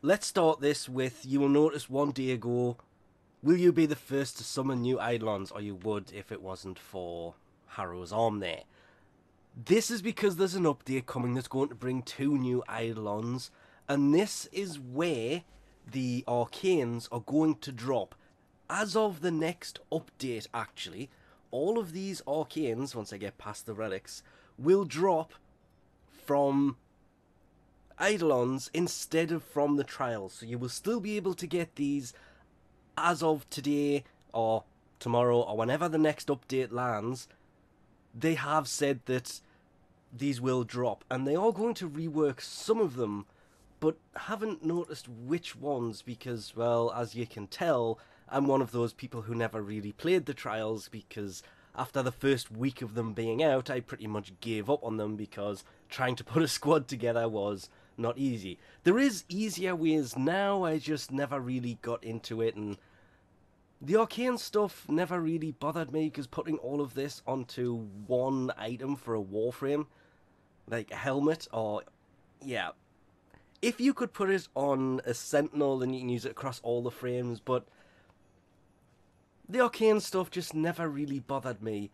let's start this with, you will notice one day ago, will you be the first to summon new eidolons, or you would if it wasn't for Harrow's arm there? This is because there's an update coming that's going to bring two new eidolons, and this is where the Arcanes are going to drop. As of the next update, actually, all of these Arcanes, once I get past the relics, will drop from eidolons instead of from the trials. So you will still be able to get these as of today or tomorrow or whenever the next update lands. They have said that these will drop, and they are going to rework some of them, but haven't noticed which ones because, well, as you can tell, I'm one of those people who never really played the trials because after the first week of them being out, I pretty much gave up on them because trying to put a squad together was not easy. There is easier ways now, I just never really got into it, and the arcane stuff never really bothered me because putting all of this onto one item for a Warframe, like a helmet, or yeah, if you could put it on a sentinel then you can use it across all the frames, but the arcane stuff just never really bothered me.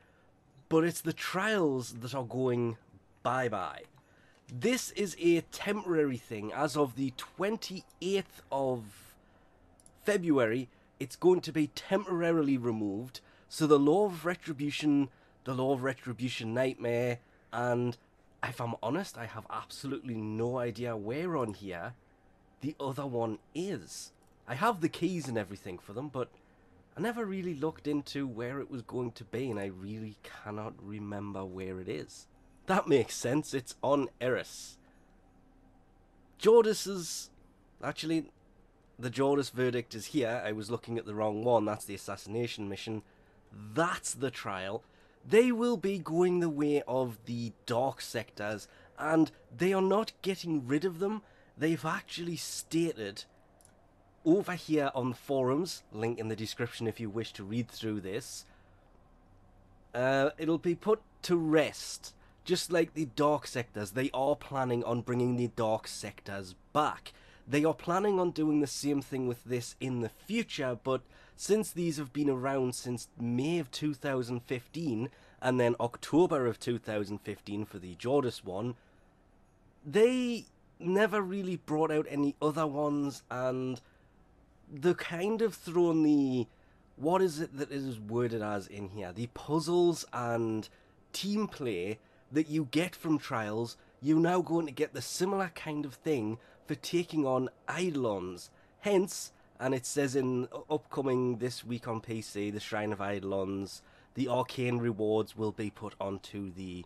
But it's the trials that are going bye-bye. This is a temporary thing. As of the 28th of February, it's going to be temporarily removed. So the Law of Retribution, Nightmare, and if I'm honest, I have absolutely no idea where on here the other one is. I have the keys and everything for them, but I never really looked into where it was going to be, and I really cannot remember where it is. That makes sense, it's on Eris. Jordis's... Actually, the Jordis verdict is here. I was looking at the wrong one. That's the assassination mission. That's the trial. They will be going the way of the dark sectors, and they are not getting rid of them. They've actually stated over here on the forums, link in the description if you wish to read through this, it'll be put to rest. Just like the dark sectors, they are planning on bringing the dark sectors back. They are planning on doing the same thing with this in the future, but since these have been around since May of 2015, and then October of 2015 for the Jordis one, they never really brought out any other ones, and they're kind of thrown the... What is it that is worded as in here? The puzzles and team play that you get from trials, you're now going to get the similar kind of thing for taking on eidolons. Hence, and it says in upcoming this week on PC, the Shrine of Eidolons, the arcane rewards will be put onto the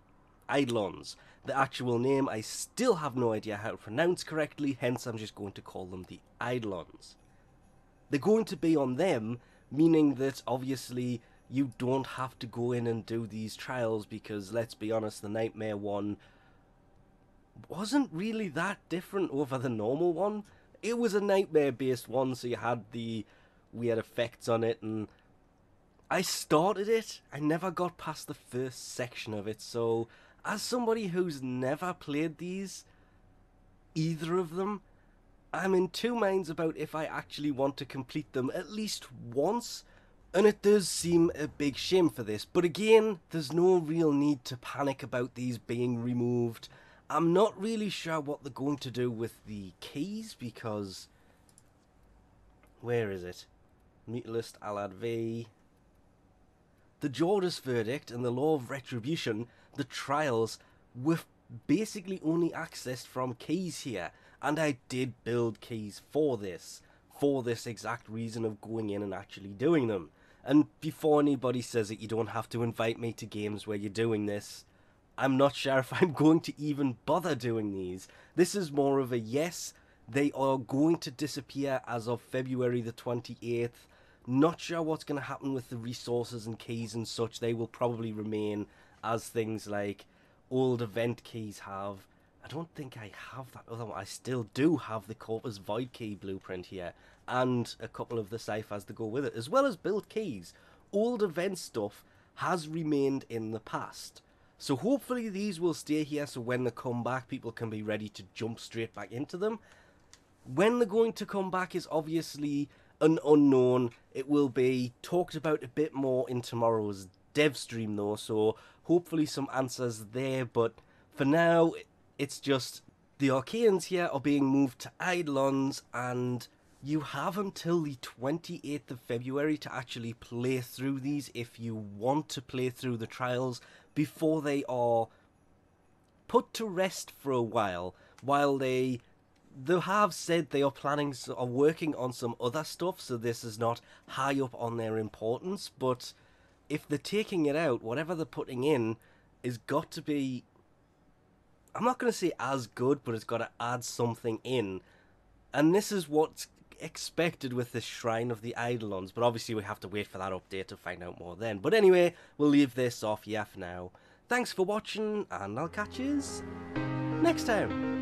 eidolons. The actual name I still have no idea how to pronounce correctly, hence I'm just going to call them the eidolons. They're going to be on them, meaning that obviously you don't have to go in and do these trials because, let's be honest, the Nightmare one wasn't really that different over the normal one. It was a Nightmare-based one, so you had the weird effects on it, and I started it. I never got past the first section of it, so as somebody who's never played these, either of them, I'm in two minds about if I actually want to complete them at least once, and it does seem a big shame for this. But again, there's no real need to panic about these being removed. I'm not really sure what they're going to do with the keys, because... Where is it? Mutalist, Alad V... The Jordis verdict and the Law of Retribution, the trials, were basically only accessed from keys here. And I did build keys for this exact reason of going in and actually doing them. And before anybody says that you don't have to invite me to games where you're doing this, I'm not sure if I'm going to even bother doing these. This is more of a yes, they are going to disappear as of February the 28th. Not sure what's going to happen with the resources and keys and such. They will probably remain as things like old event keys have. I don't think I have that other one. I still do have the Corpus Void Key blueprint here, and a couple of the ciphers to go with it, as well as build keys. Old event stuff has remained in the past. So hopefully these will stay here, so when they come back, people can be ready to jump straight back into them. When they're going to come back is obviously an unknown. It will be talked about a bit more in tomorrow's dev stream though, so hopefully some answers there, but for now it's just the Arcanes here are being moved to eidolons, and you have until the 28th of February to actually play through these if you want to play through the trials before they are put to rest for a while they have said they are working on some other stuff, so this is not high up on their importance, but if they're taking it out, whatever they're putting in is got to be, I'm not going to say as good, but it's got to add something in. And this is what's expected with this Shrine of the Eidolons, but obviously we have to wait for that update to find out more then. But anyway, we'll leave this off here for now. Thanks for watching, and I'll catch you next time.